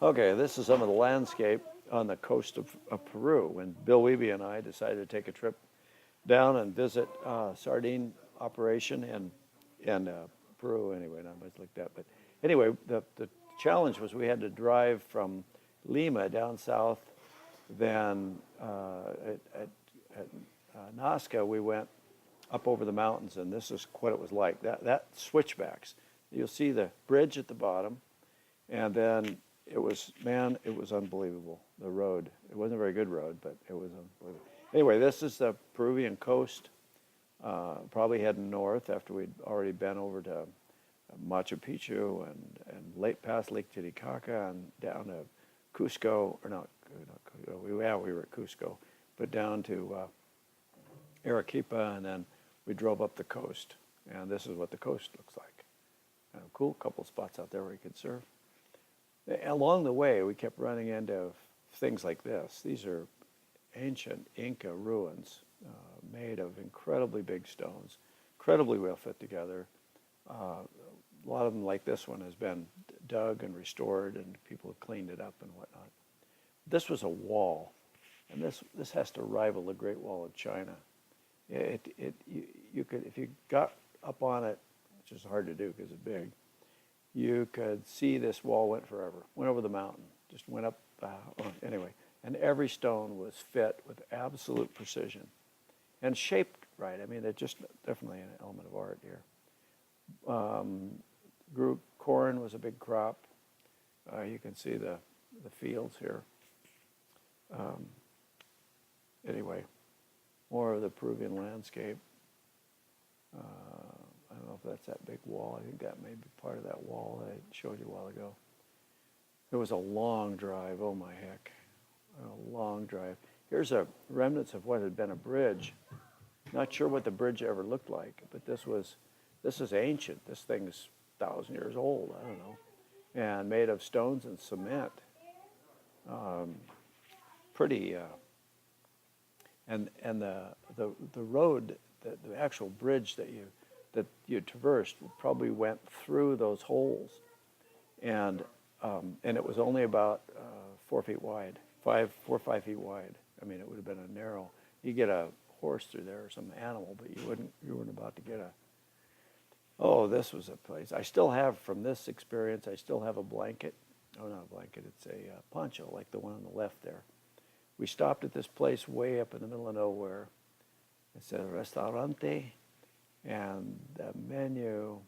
Okay, this is some of the landscape on the coast of Peru when Bill Wiebe and I decided to take a trip down and visit sardine operation in Peru. Anyway, not much like that, but anyway, the challenge was we had to drive from Lima down south. Then at Nazca, we went up over the mountains, and this is what it was like. That switchbacks. You'll see the bridge at the bottom, and then it was unbelievable. The road. It wasn't a very good road, but it was unbelievable. Anyway, this is the Peruvian coast. Probably heading north after we'd already been over to Machu Picchu and past Lake Titicaca and down to Cusco, or not we were at Cusco, but down to Arequipa, and then we drove up the coast. And this is what the coast looks like. Cool, couple spots out there where you could surf. Along the way, we kept running into things like this. These are ancient Inca ruins made of incredibly big stones, incredibly well fit together. A lot of them, like this one, has been dug and restored, and people have cleaned it up and whatnot. This was a wall, and this has to rival the Great Wall of China. You could, if you got up on it, which is hard to do because it's big, you could see this wall went forever, went over the mountain, just went up. Anyway, and every stone was fit with absolute precision and shaped right. I mean, it's just definitely an element of art here. Grew corn was a big crop. You can see the fields here. Anyway, more of the Peruvian landscape. I don't know if that's that big wall. I think that may be part of that wall that I showed you a while ago. It was a long drive. Oh my heck, a long drive. Here's a remnants of what had been a bridge. Not sure what the bridge ever looked like, but this is ancient. This thing's 1,000 years old. I don't know, and made of stones and cement. Pretty. And the road, the actual bridge that you traversed probably went through those holes, and it was only about 4 feet wide, 4 or 5 feet wide. I mean, it would have been a narrow. You get a horse through there or some animal, but you weren't about to get a. Oh, this was a place. I still have from this experience. I still have a blanket. Oh, not a blanket. It's a poncho, like the one on the left there. We stopped at this place way up in the middle of nowhere. It's a restaurante, and the menu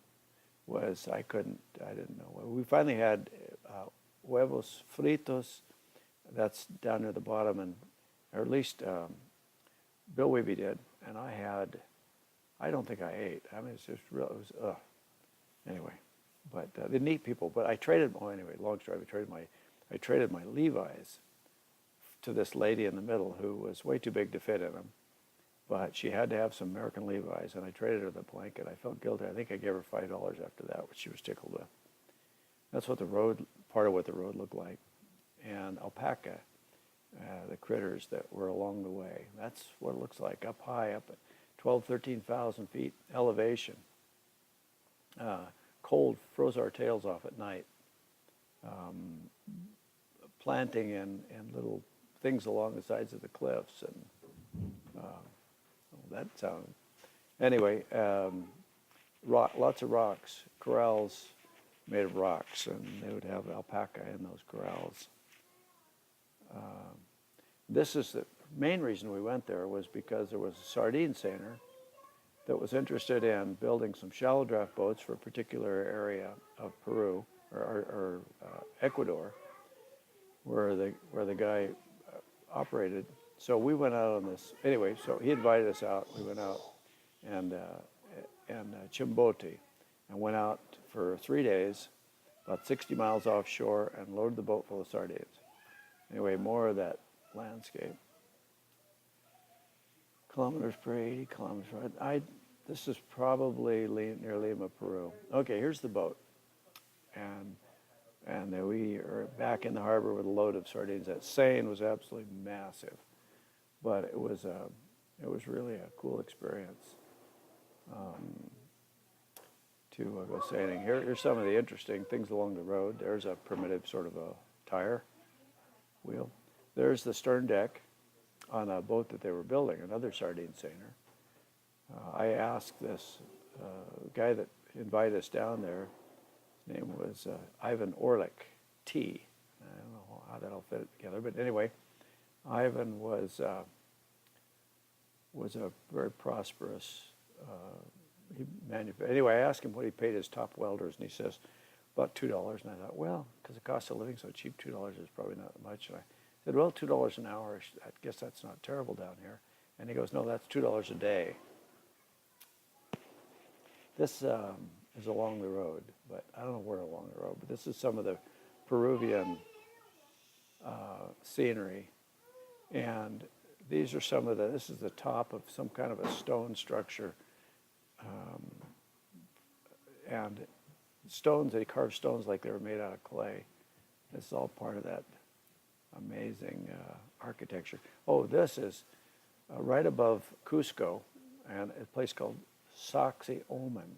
was, I didn't know. We finally had huevos fritos. That's down near the bottom, or at least Bill Wiebe did, and I don't think I ate. I mean, it's just real. It was anyway. But the neat people. But I traded. Oh, anyway, long story. I traded my Levi's to this lady in the middle who was way too big to fit in them, but she had to have some American Levi's, and I traded her the blanket. I felt guilty. I think I gave her $5 after that, which she was tickled with. That's what part of what the road looked like, and alpaca, the critters that were along the way. That's what it looks like up high, up at 12, 13,000 feet elevation. Cold froze our tails off at night. Planting and little things along the sides of the cliffs, and that sound. Anyway, lots of rocks, corrals made of rocks, and they would have alpaca in those corrals. This is the main reason we went there, was because there was a sardine seiner that was interested in building some shallow draft boats for a particular area of Peru or Ecuador, where the guy operated. So we went out on this anyway. So he invited us out. We went out and Chimbote, and went out for 3 days, about 60 miles offshore, and loaded the boat full of sardines. Anyway, more of that landscape. Kilometers per 80 kilometers per hour. This is probably near Lima, Peru. Okay, here's the boat, and we are back in the harbor with a load of sardines. That seine was absolutely massive, but it was really a cool experience go sailing. Here's some of the interesting things along the road. There's a primitive sort of a tire wheel. There's the stern deck on a boat that they were building, another sardine seiner. I asked this guy that invited us down there, his name was Ivan Orlik, T. I don't know how that'll fit together, but anyway, Ivan was a very prosperous, anyway, I asked him what he paid his top welders, and he says, about $2. And I thought, well, because the cost of living so cheap, $2 is probably not much. And I said, well, $2 an hour, I guess that's not terrible down here. And he goes, no, that's $2 a day. This is along the road, but I don't know where along the road, but this is some of the Peruvian scenery. And these are some of this is the top of some kind of a stone structure. And stones, they carved stones like they were made out of clay. This is all part of that amazing architecture. Oh, this is right above Cusco, and a place called Sacsayhuaman.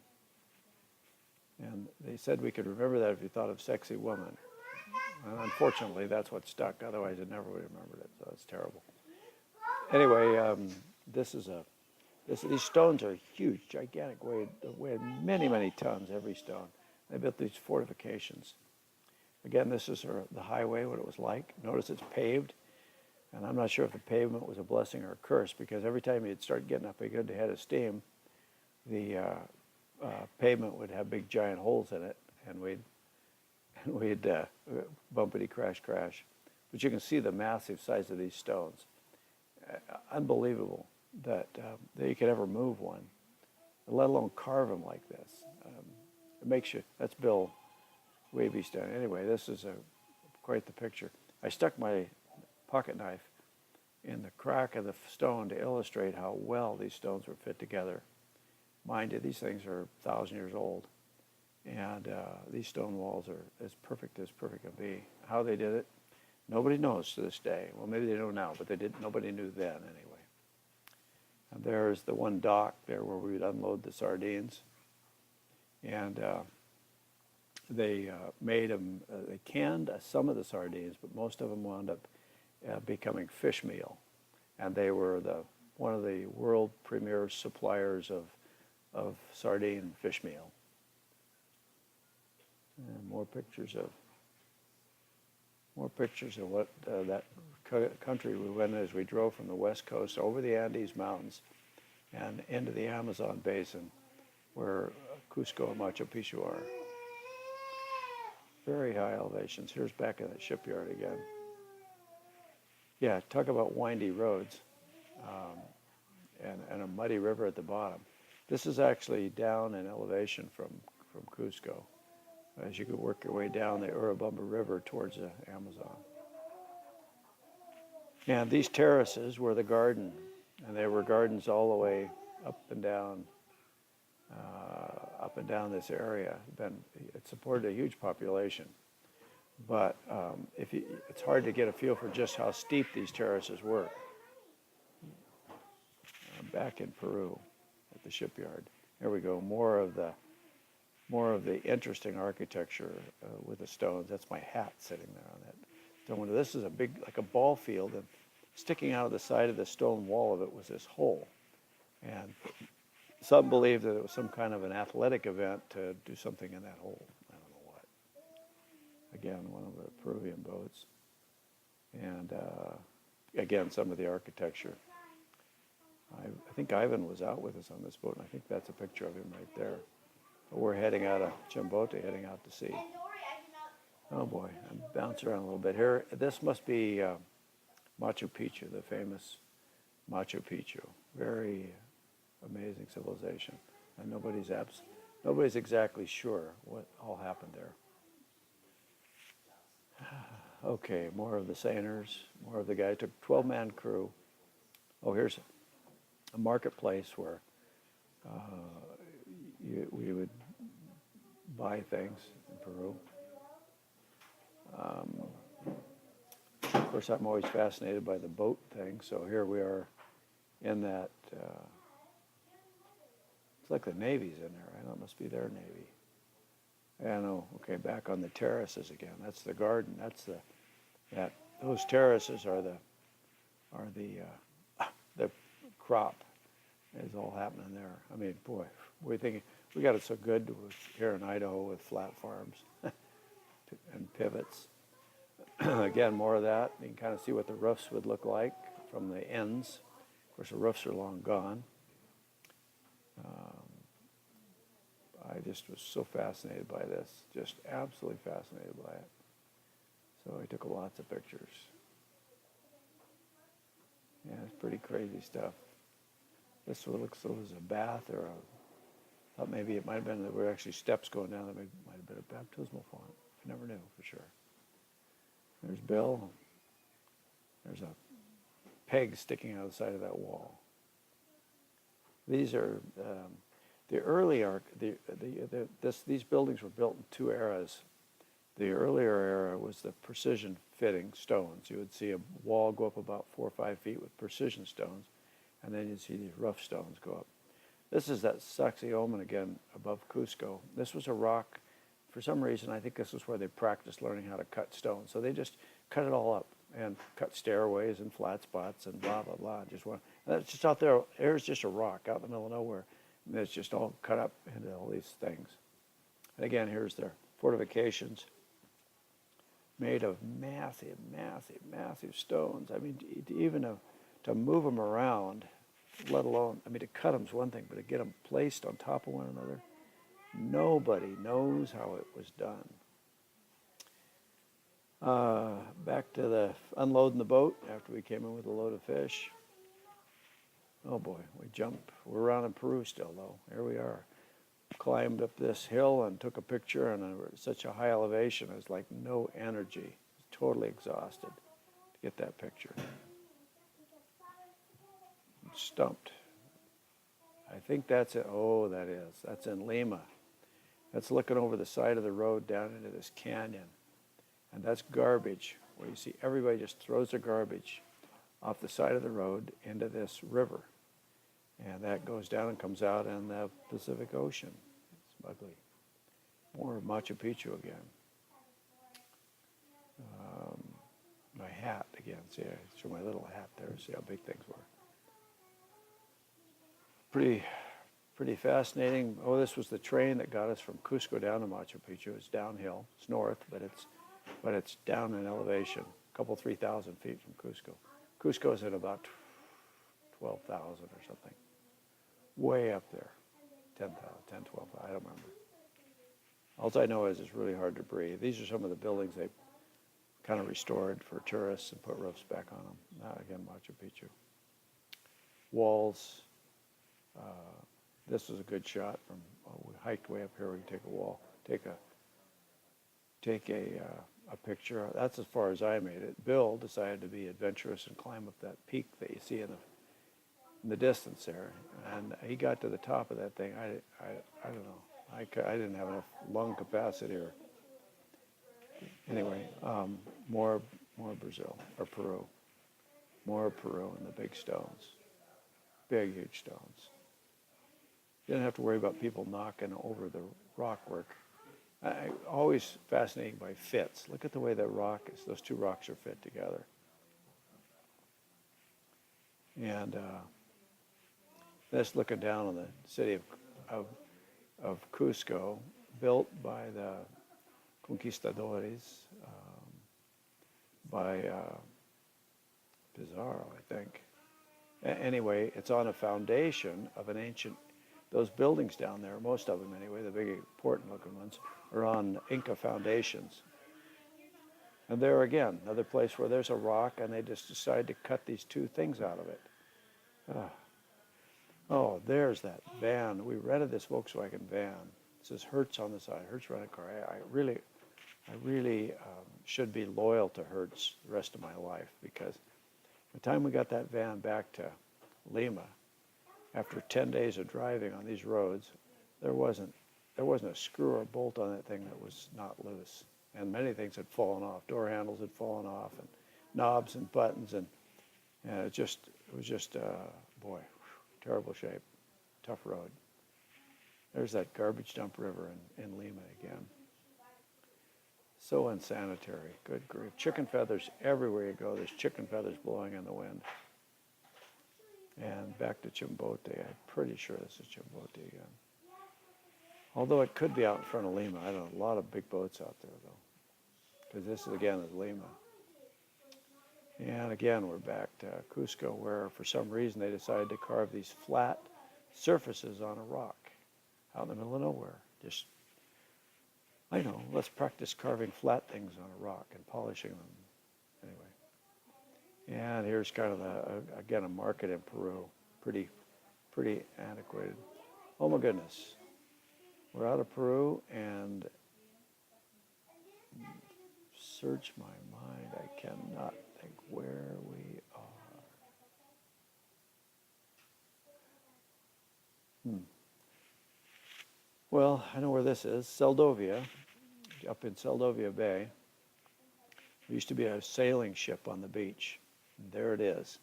And they said we could remember that if you thought of sexy woman. And unfortunately, that's what stuck. Otherwise, I never would have remembered it, so it's terrible. Anyway, these stones are huge, gigantic, weigh many, many tons, every stone. They built these fortifications. Again, this is the highway, what it was like. Notice it's paved, and I'm not sure if the pavement was a blessing or a curse, because every time you'd start getting up a good head of steam, the pavement would have big giant holes in it, and we'd bumpity crash. But you can see the massive size of these stones. Unbelievable that you could ever move one, let alone carve them like this. It makes you, that's Bill Wiebe's done. Anyway, this is quite the picture. I stuck my pocket knife in the crack of the stone to illustrate how well these stones were fit together. Mind you, these things are 1,000 years old, and these stone walls are as perfect can be. How they did it, nobody knows to this day. Well, maybe they know now, but nobody knew then anyway. And there's the one dock there where we would unload the sardines. And they made them, they canned some of the sardines, but most of them wound up becoming fish meal. And they were one of the world premier suppliers of sardine fish meal. And more pictures of what that country we went as we drove from the west coast over the Andes Mountains and into the Amazon basin, where Cusco and Machu Picchu are. Very high elevations. Here's back in the shipyard again. Yeah, talk about windy roads and a muddy river at the bottom. This is actually down in elevation from Cusco, as you could work your way down the Urubamba River towards the Amazon. And these terraces were the garden, and they were gardens all the way up and down this area. It supported a huge population, but it's hard to get a feel for just how steep these terraces were. Back in Peru, at the shipyard. Here we go. More of the interesting architecture with the stones. That's my hat sitting there on that stone window. This is a big, like a ball field, and sticking out of the side of the stone wall of it was this hole. And some believe that it was some kind of an athletic event to do something in that hole. I don't know what. Again, one of the Peruvian boats. And again, some of the architecture. I think Ivan was out with us on this boat, and I think that's a picture of him right there. But we're heading out of Chimbote, heading out to sea. Oh boy, I'm bouncing around a little bit here. This must be Machu Picchu, the famous Machu Picchu. Very amazing civilization, and nobody's exactly sure what all happened there. Okay, more of the seiners, more of the guy. It took 12-man crew. Oh, here's a marketplace where we would buy things in Peru. Of course, I'm always fascinated by the boat thing, so here we are in that Looks like the Navy's in there. I know it must be their Navy. Yeah, no. Okay, back on the terraces again. That's the garden. Those terraces are the crop is all happening there. I mean, boy, we got it so good here in Idaho with flat farms and pivots. Again, more of that. You can kind of see what the roofs would look like from the ends. Of course, the roofs are long gone. I just was so fascinated by this, just absolutely fascinated by it. So I took lots of pictures. Yeah, it's pretty crazy stuff. This one looks like it was a bath or thought maybe it might have been, there were actually steps going down. That might have been a baptismal font. I never knew for sure. There's Bill. There's a peg sticking out of the side of that wall. These are these buildings were built in two eras. The earlier era was the precision fitting stones. You would see a wall go up about 4 or 5 feet with precision stones, and then you'd see these rough stones go up. This is that Sacsayhuaman again above Cusco. This was a rock. For some reason, I think this is where they practiced learning how to cut stone. So they just cut it all up and cut stairways and flat spots and blah, blah, blah. That's just out there. There's just a rock out in the middle of nowhere. And it's just all cut up into all these things. And again, here's their fortifications made of massive, massive, massive stones. I mean, to move them around, let alone, I mean, to cut them is one thing, but to get them placed on top of one another, nobody knows how it was done. Back to the unloading the boat after we came in with a load of fish. Oh boy, we're around in Peru still though. Here we are. Climbed up this hill and took a picture, and at such a high elevation, it was like no energy. Totally exhausted to get that picture. I'm stumped. I think that's it. Oh, that is. That's in Lima. That's looking over the side of the road down into this canyon. And that's garbage, where you see everybody just throws their garbage off the side of the road into this river. And that goes down and comes out in the Pacific Ocean. It's ugly. More of Machu Picchu again. My hat again. See, I show my little hat there. See how big things were. Pretty fascinating. Oh, this was the train that got us from Cusco down to Machu Picchu. It's downhill. It's north, but it's down in elevation, a couple 3,000 feet from Cusco. Cusco is at about 12,000 or something. Way up there. 10,000, 10, 12, I don't remember. All I know is it's really hard to breathe. These are some of the buildings they kind of restored for tourists and put roofs back on them. Not again, Machu Picchu. Walls. This was a good shot from, we hiked way up here. We can take a wall, take a picture. That's as far as I made it. Bill decided to be adventurous and climb up that peak that you see in the distance there. And he got to the top of that thing. I don't know. I didn't have enough lung capacity or anyway, more Brazil or Peru. More Peru and the big stones. Big, huge stones. You didn't have to worry about people knocking over the rock work. I always fascinated by fits. Look at the way those two rocks are fit together. And that's looking down on the city of Cusco, built by the conquistadores, by Pizarro, I think. Anyway, it's on a foundation of an ancient, those buildings down there, most of them anyway, the big important looking ones, are on Inca foundations. And there again, another place where there's a rock and they just decide to cut these two things out of it. Oh, there's that van. We rented this Volkswagen van. It says Hertz on the side, Hertz Rent-A-Car. I really should be loyal to Hertz the rest of my life, because by the time we got that van back to Lima, after 10 days of driving on these roads, there wasn't a screw or bolt on that thing that was not loose. And many things had fallen off. Door handles had fallen off, and knobs and buttons, and it was just boy, terrible shape, tough road. There's that garbage dump river in Lima again. So unsanitary. Good grief. Chicken feathers everywhere you go. There's chicken feathers blowing in the wind. And back to Chimbote. I'm pretty sure this is Chimbote again. Although it could be out in front of Lima. I don't know. A lot of big boats out there, though. Because this, again, is Lima. And again, we're back to Cusco, where for some reason they decided to carve these flat surfaces on a rock out in the middle of nowhere. Just, I know, let's practice carving flat things on a rock and polishing them. Anyway. And here's kind of, again, a market in Peru. Pretty antiquated. Oh my goodness. We're out of Peru, and search my mind, I cannot think where we are. Well, I know where this is. Seldovia, up in Seldovia Bay. There used to be a sailing ship on the beach. And there it is.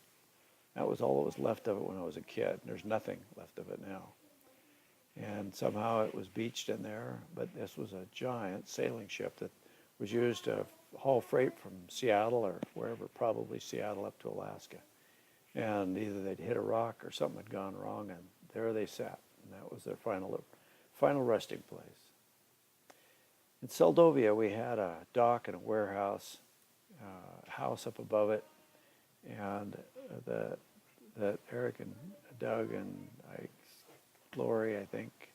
That was all that was left of it when I was a kid. There's nothing left of it now. And somehow it was beached in there, but this was a giant sailing ship that was used to haul freight from Seattle or wherever, probably Seattle up to Alaska. And either they'd hit a rock or something had gone wrong, and there they sat. And that was their final resting place. In Seldovia, we had a dock and a warehouse, house up above it, and that Eric and Doug and Lori, I think,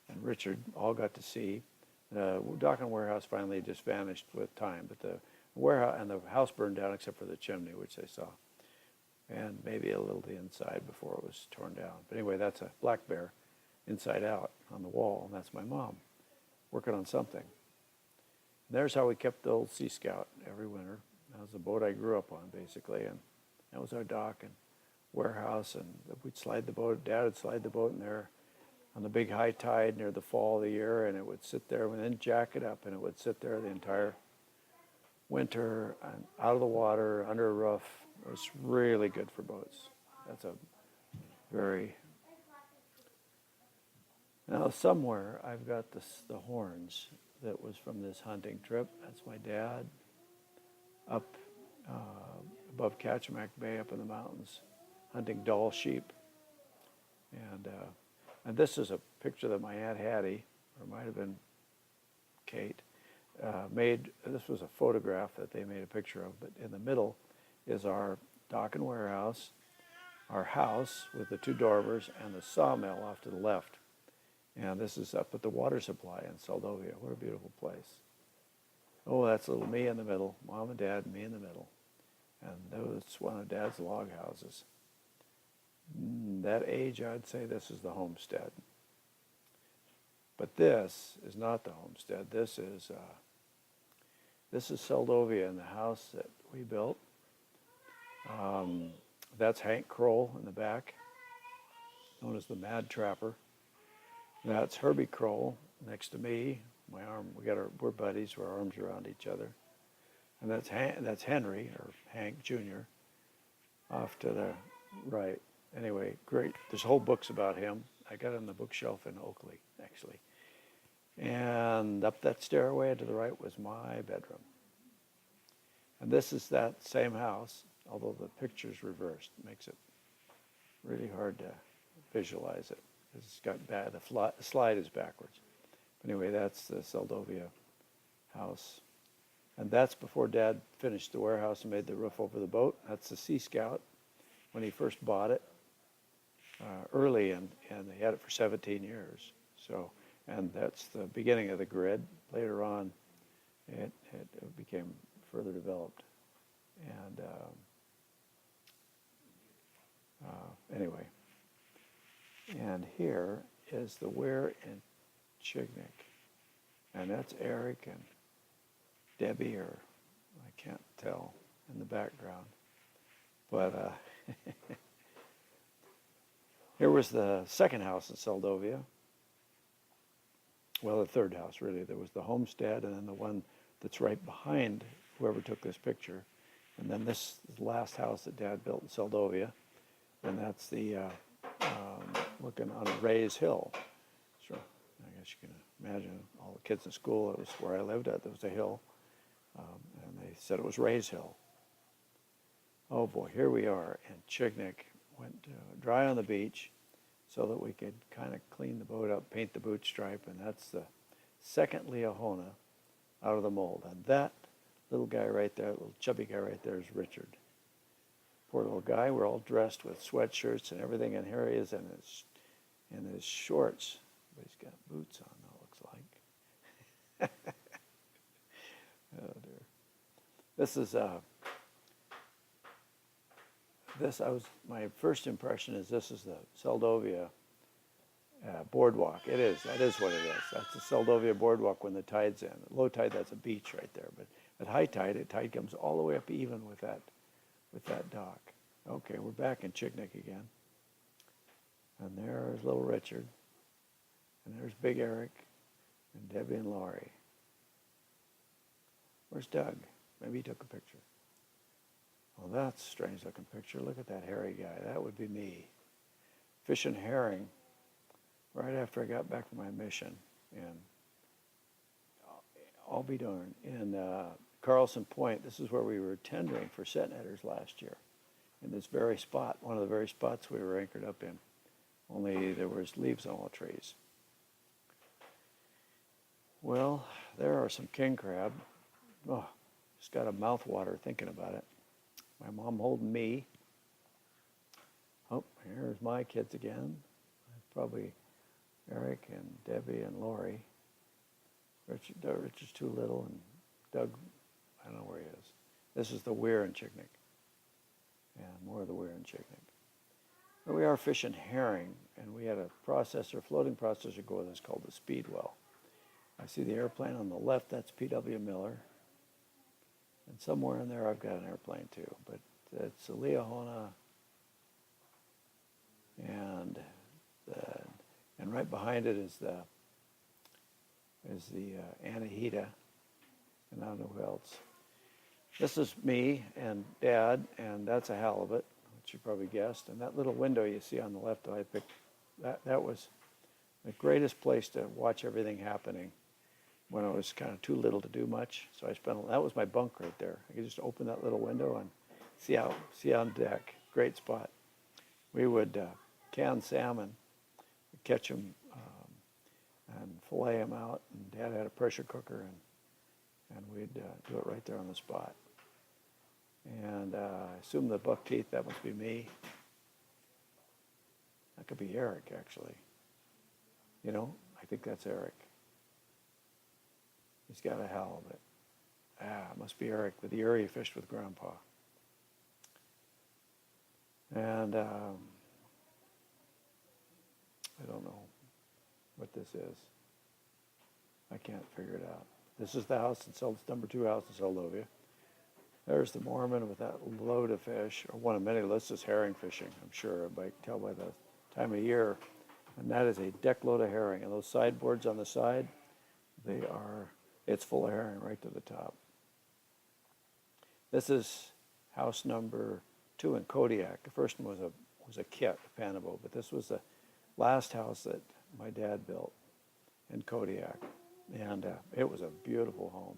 and Richard all got to see. The dock and warehouse finally just vanished with time, but the warehouse and the house burned down except for the chimney, which they saw, and maybe a little the inside before it was torn down. But anyway, that's a black bear inside out on the wall, and that's my mom working on something. And there's how we kept the old Sea Scout every winter. That was the boat I grew up on, basically, and that was our dock and warehouse, and we'd slide the boat. Dad would slide the boat in there on the big high tide near the fall of the year, and it would sit there and then jack it up, and it would sit there the entire winter and out of the water, under a roof. It was really good for boats. That's a very... Now somewhere I've got the horns that was from this hunting trip. That's my dad up above Kachemak Bay up in the mountains hunting Dall sheep. And this is a picture that my Aunt Hattie, or it might have been Kate, made. This was a photograph that they made a picture of, but in the middle is our dock and warehouse, our house with the two dormers, and the sawmill off to the left. And this is up at the water supply in Seldovia. What a beautiful place. Oh, that's little me in the middle, Mom and Dad and me in the middle. And that's one of Dad's log houses. That age, I'd say this is the homestead. But this is not the homestead. This is Seldovia and the house that we built. That's Hank Kroll in the back, known as the Mad Trapper. That's Herbie Kroll next to me. My arm. We're buddies. Our arms around each other. And that's Henry, or Hank Jr. off to the right. Anyway, great. There's whole books about him. I got it on the bookshelf in Oakley, actually. And up that stairway to the right was my bedroom. And this is that same house, although the picture's reversed. It makes it really hard to visualize it. It's got bad. The slide is backwards. But anyway, that's the Seldovia house. And that's before Dad finished the warehouse and made the roof over the boat. That's the Sea Scout when he first bought it early, and they had it for 17 years. So, and that's the beginning of the grid. Later on, it became further developed. And anyway, and here is the Weir in Chignik. And that's Eric and Debbie, or I can't tell in the background. But here was the second house in Seldovia. Well, the third house, really. There was the homestead, and then the one that's right behind whoever took this picture. And then this is the last house that Dad built in Seldovia. And that's the looking on a raised hill. So as you can imagine, all the kids in school, it was where I lived at, there was a hill, and they said it was Ray's Hill. Oh boy, here we are, and Chignik went dry on the beach so that we could kind of clean the boat up, paint the boot stripe, and that's the second Liahona out of the mold. And that little guy right there, little chubby guy right there is Richard. Poor little guy, we're all dressed with sweatshirts and everything, and here he is in his shorts, but he's got boots on, though, looks like. Oh dear. This is my first impression is this is the Seldovia boardwalk. That is what it is. That's the Seldovia boardwalk when the tide's in. At low tide, that's a beach right there. But at high tide, the tide comes all the way up even with that dock. Okay, we're back in Chignik again. And there's little Richard. And there's Big Eric and Debbie and Laurie. Where's Doug? Maybe he took a picture. Well, that's a strange looking picture. Look at that hairy guy. That would be me. Fishing herring right after I got back from my mission. And I'll be darned. In Carlson Point, this is where we were tendering for set netters last year. In this very spot, one of the very spots we were anchored up in. Only there was leaves on all the trees. Well, there are some king crab. Oh, just got a mouth water thinking about it. My mom holding me. Oh, here's my kids again. Probably Eric and Debbie and Laurie. Richard's too little, and Doug, I don't know where he is. This is the weir in Chignik. Yeah, more of the weir in Chignik. But we are fishing herring, and we had a floating processor go with us called the Speedwell. I see the airplane on the left, that's P.W. Miller. And somewhere in there I've got an airplane too, but it's a Liahona, and right behind it is the Anahita, and I don't know who else. This is me and Dad, and that's a halibut, which you probably guessed. And that little window you see on the left that I picked, that was the greatest place to watch everything happening when I was kind of too little to do much. So that was my bunk right there. I could just open that little window and see on deck. Great spot. We would can salmon, catch them and fillet them out. And Dad had a pressure cooker, and we'd do it right there on the spot. And I assume the buck teeth, that must be me. That could be Eric, actually. You know, I think that's Eric. He's got a halibut. It must be Eric with the area he fished with Grandpa. And I don't know what this is. I can't figure it out. This is the house it's number 2 house in Seldovia. There's the Mormon with that load of fish, or one of many. This is herring fishing, I'm sure. I can tell by the time of year. And that is a deck load of herring. And those sideboards on the side, it's full of herring right to the top. This is house number 2 in Kodiak. The first one was a kit, a Panabo, but this was the last house that my dad built in Kodiak. And it was a beautiful home.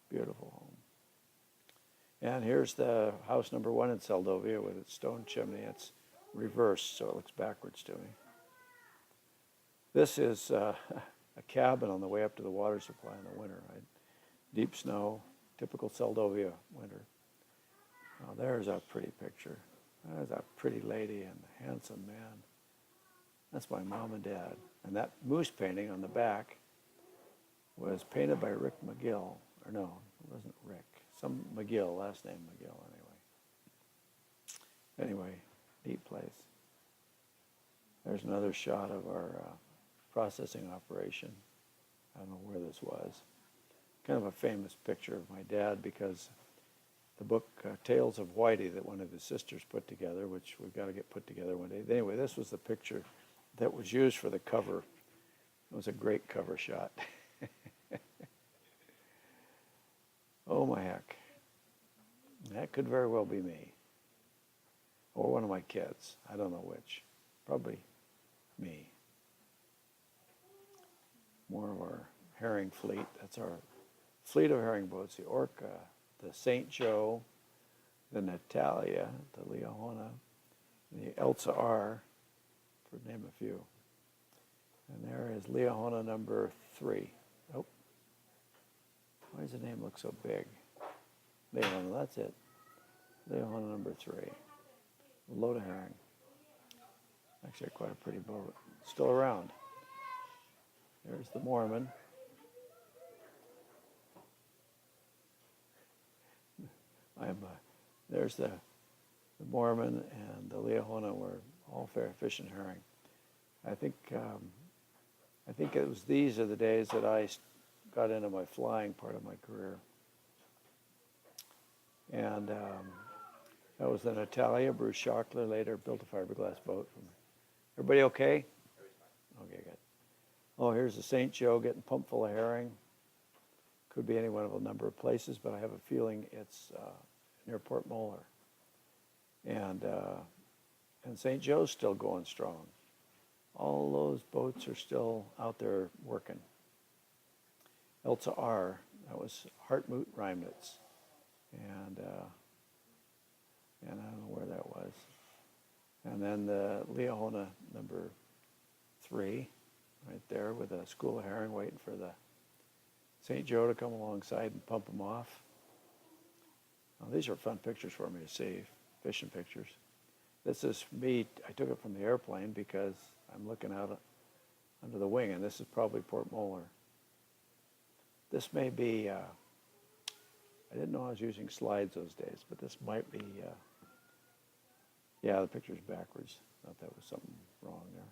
Beautiful home. And here's the house number 1 in Seldovia with its stone chimney. It's reversed, so it looks backwards to me. This is a cabin on the way up to the water supply in the winter. Right? Deep snow, typical Seldovia winter. Oh, there's a pretty picture. There's a pretty lady and a handsome man. That's my mom and dad. And that moose painting on the back was painted by Rick McGill. Or no, it wasn't Rick. Some McGill, last name McGill anyway. Neat place. There's another shot of our processing operation. I don't know where this was. Kind of a famous picture of my dad because the book Tales of Whitey that one of his sisters put together, which we've got to get put together one day. Anyway, this was the picture that was used for the cover. It was a great cover shot. Oh my heck. That could very well be me. Or one of my kids. I don't know which. Probably me. more of our herring fleet. That's our fleet of herring boats, the Orca, the St. Joe, the Natalia, the Liahona, and the Elsa R, for name a few. And there is Liahona number 3. Oh, why does the name look so big? Liahona, that's it. Liahona number 3. A load of herring. Actually, quite a pretty boat. Still around. There's the Mormon. There's the Mormon and the Liahona were all fair fishing herring. I think it was these are the days that I got into my flying part of my career. And that was the Natalia. Bruce Schockler later built a fiberglass boat. Everybody okay? Okay, good. Oh, here's the St. Joe getting pumped full of herring. Could be any one of a number of places, but I have a feeling it's near Port Moller. And St. Joe's still going strong. All those boats are still out there working. Elsa R, that was Hartmut Reimnitz. And I don't know where that was. And then the Liahona number 3, right there with a school of herring waiting for the St. Joe to come alongside and pump them off. Now, these are fun pictures for me to save, fishing pictures. This is me. I took it from the airplane because I'm looking out under the wing, and this is probably Port Moller. This may be, I didn't know I was using slides those days, but this might be, yeah, the picture's backwards. Thought that was something wrong there.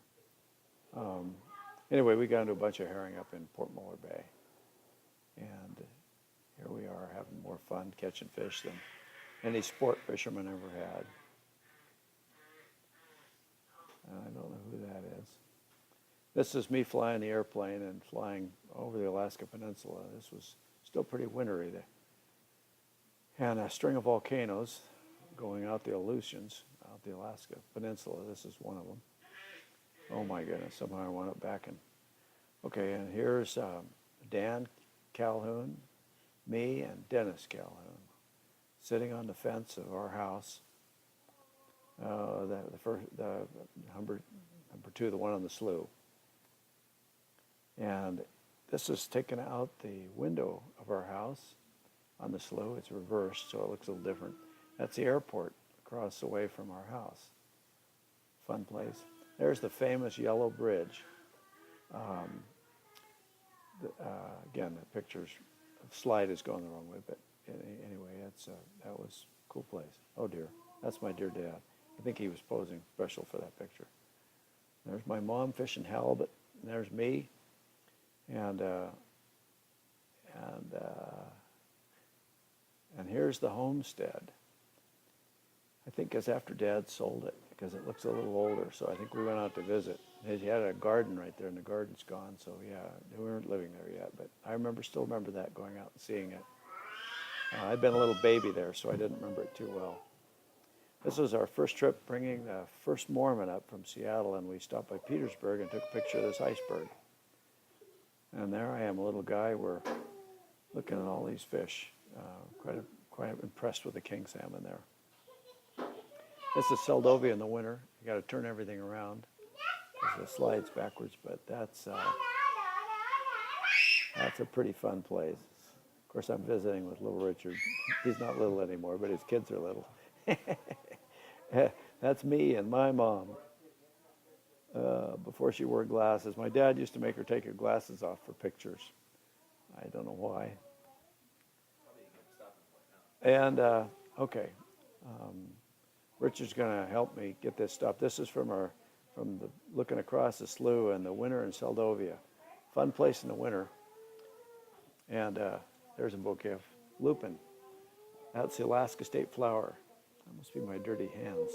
Anyway, we got into a bunch of herring up in Port Moller Bay. And here we are having more fun catching fish than any sport fisherman ever had. I don't know who that is. This is me flying the airplane and flying over the Alaska Peninsula. This was still pretty wintry there. And a string of volcanoes going out the Aleutians, out the Alaska Peninsula. This is one of them. Oh my goodness, somehow I wound up back in. Okay, and here's Dan Calhoun, me, and Dennis Calhoun sitting on the fence of our house. The number 2, the one on the slough. And this is taken out the window of our house on the slough. It's reversed, so it looks a little different. That's the airport across the way from our house. Fun place. There's the famous Yellow Bridge. Again, the picture's slide is going the wrong way, but anyway, that was a cool place. Oh dear, that's my dear dad. I think he was posing special for that picture. There's my mom fishing halibut, and there's me, and here's the homestead. I think it's after Dad sold it because it looks a little older, so I think we went out to visit. He had a garden right there, and the garden's gone, so yeah, we weren't living there yet, but I still remember that, going out and seeing it. I'd been a little baby there, so I didn't remember it too well. This was our first trip bringing the first Mormon up from Seattle, and we stopped by Petersburg and took a picture of this iceberg. And there I am, a little guy. We're looking at all these fish. Quite impressed with the king salmon there. This is Seldovia in the winter. You got to turn everything around because the slide's backwards, but that's a pretty fun place. Of course, I'm visiting with little Richard. He's not little anymore, but his kids are little. That's me and my mom before she wore glasses. My dad used to make her take her glasses off for pictures. I don't know why. And okay, Richard's going to help me get this stuff. This is from looking across the slough in the winter in Seldovia. Fun place in the winter. And there's a bouquet of lupin. That's the Alaska state flower. That must be my dirty hands.